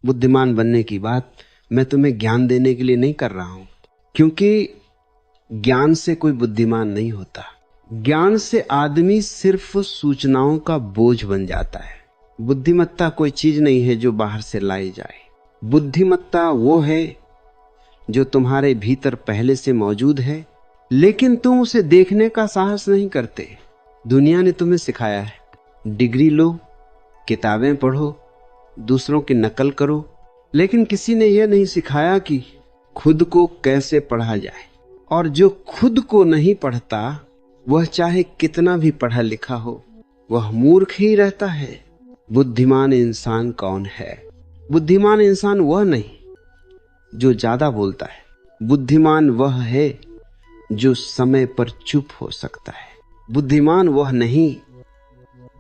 बुद्धिमान बनने की बात मैं तुम्हें ज्ञान देने के लिए नहीं कर रहा हूं, क्योंकि ज्ञान से कोई बुद्धिमान नहीं होता। ज्ञान से आदमी सिर्फ सूचनाओं का बोझ बन जाता है। बुद्धिमत्ता कोई चीज नहीं है जो बाहर से लाई जाए। बुद्धिमत्ता वो है जो तुम्हारे भीतर पहले से मौजूद है, लेकिन तुम उसे देखने का साहस नहीं करते। दुनिया ने तुम्हें सिखाया है, डिग्री लो, किताबें पढ़ो, दूसरों की नकल करो, लेकिन किसी ने यह नहीं सिखाया कि खुद को कैसे पढ़ा जाए। और जो खुद को नहीं पढ़ता वह चाहे कितना भी पढ़ा लिखा हो, वह मूर्ख ही रहता है। बुद्धिमान इंसान कौन है? बुद्धिमान इंसान वह नहीं जो ज्यादा बोलता है। बुद्धिमान वह है जो समय पर चुप हो सकता है। बुद्धिमान वह नहीं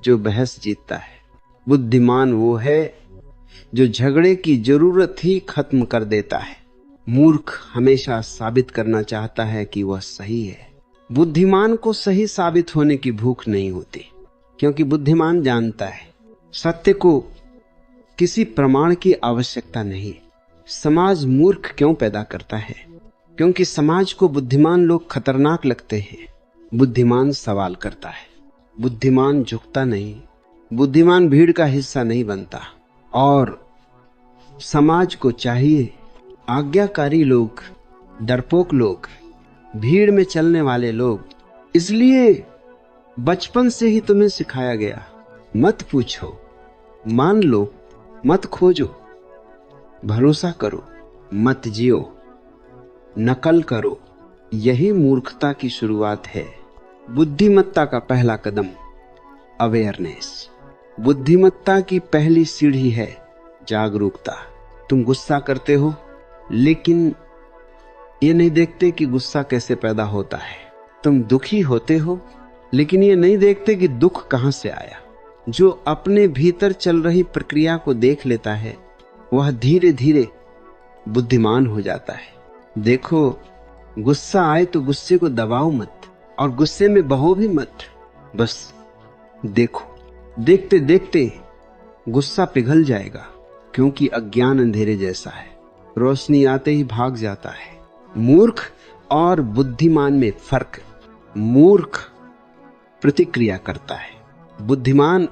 जो बहस जीतता है। बुद्धिमान वो है जो झगड़े की जरूरत ही खत्म कर देता है। मूर्ख हमेशा साबित करना चाहता है कि वह सही है। बुद्धिमान को सही साबित होने की भूख नहीं होती, क्योंकि बुद्धिमान जानता है सत्य को किसी प्रमाण की आवश्यकता नहीं। समाज मूर्ख क्यों पैदा करता है? क्योंकि समाज को बुद्धिमान लोग खतरनाक लगते हैं। बुद्धिमान सवाल करता है, बुद्धिमान झुकता नहीं, बुद्धिमान भीड़ का हिस्सा नहीं बनता। और समाज को चाहिए आज्ञाकारी लोग, डरपोक लोग, भीड़ में चलने वाले लोग। इसलिए बचपन से ही तुम्हें सिखाया गया, मत पूछो, मान लो, मत खोजो, भरोसा करो, मत जियो, नकल करो। यही मूर्खता की शुरुआत है। बुद्धिमत्ता का पहला कदम अवेयरनेस। बुद्धिमत्ता की पहली सीढ़ी है जागरूकता। तुम गुस्सा करते हो, लेकिन ये नहीं देखते कि गुस्सा कैसे पैदा होता है। तुम दुखी होते हो, लेकिन ये नहीं देखते कि दुख कहां से आया। जो अपने भीतर चल रही प्रक्रिया को देख लेता है, वह धीरे धीरे बुद्धिमान हो जाता है। देखो, गुस्सा आए तो गुस्से को दबाओ मत, और गुस्से में बहो भी मत। बस देखो, देखते देखते गुस्सा पिघल जाएगा, क्योंकि अज्ञान अंधेरे जैसा है, रोशनी आते ही भाग जाता है। मूर्ख और बुद्धिमान में फर्क। मूर्ख प्रतिक्रिया करता है, बुद्धिमान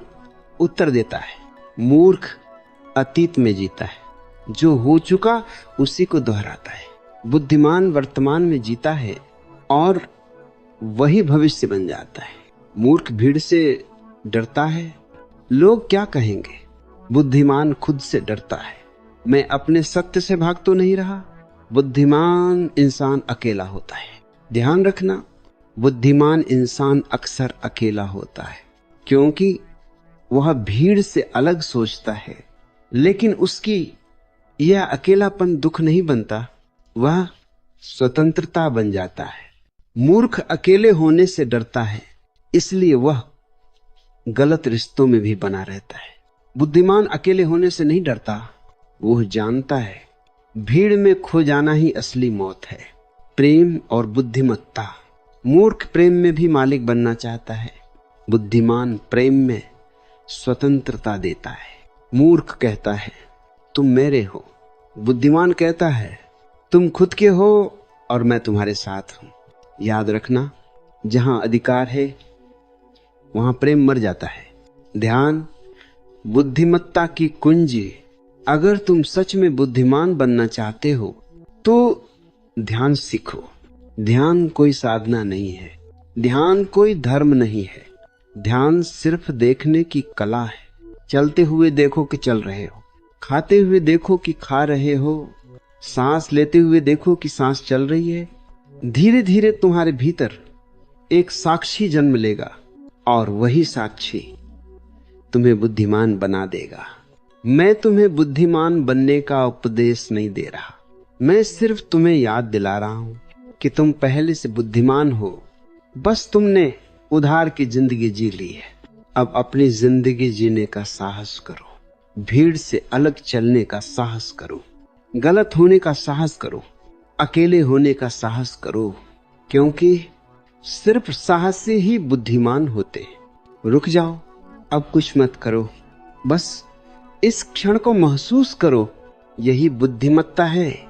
उत्तर देता है। मूर्ख अतीत में जीता है, जो हो चुका उसी को दोहराता है। बुद्धिमान वर्तमान में जीता है और वही भविष्य बन जाता है। मूर्ख भीड़ से डरता है, लोग क्या कहेंगे। बुद्धिमान खुद से डरता है, मैं अपने सत्य से भाग तो नहीं रहा। बुद्धिमान इंसान अकेला होता है। ध्यान रखना, बुद्धिमान इंसान अक्सर अकेला होता है, क्योंकि वह भीड़ से अलग सोचता है। लेकिन उसकी यह अकेलापन दुख नहीं बनता, वह स्वतंत्रता बन जाता है। मूर्ख अकेले होने से डरता है, इसलिए वह गलत रिश्तों में भी बना रहता है। बुद्धिमान अकेले होने से नहीं डरता, वह जानता है भीड़ में खो जाना ही असली मौत है। प्रेम और बुद्धिमत्ता। मूर्ख प्रेम में भी मालिक बनना चाहता है, बुद्धिमान प्रेम में स्वतंत्रता देता है। मूर्ख कहता है तुम मेरे हो, बुद्धिमान कहता है तुम खुद के हो और मैं तुम्हारे साथ हूं। याद रखना, जहां अधिकार है वहां प्रेम मर जाता है। ध्यान बुद्धिमत्ता की कुंजी। अगर तुम सच में बुद्धिमान बनना चाहते हो तो ध्यान सीखो। ध्यान कोई साधना नहीं है, ध्यान कोई धर्म नहीं है। ध्यान सिर्फ देखने की कला है। चलते हुए देखो कि चल रहे हो, खाते हुए देखो कि खा रहे हो, सांस लेते हुए देखो कि सांस चल रही है। धीरे धीरे तुम्हारे भीतर एक साक्षी जन्म लेगा और वही साक्षी तुम्हें बुद्धिमान बना देगा। मैं तुम्हें बुद्धिमान बनने का उपदेश नहीं दे रहा, मैं सिर्फ तुम्हें याद दिला रहा हूं कि तुम पहले से बुद्धिमान हो। बस तुमने उधार की जिंदगी जी ली है। अब अपनी जिंदगी जीने का साहस करो, भीड़ से अलग चलने का साहस करो, गलत होने का साहस करो, अकेले होने का साहस करो, क्योंकि सिर्फ साहस से ही बुद्धिमान होते हैं। रुक जाओ, अब कुछ मत करो, बस इस क्षण को महसूस करो यही बुद्धिमत्ता है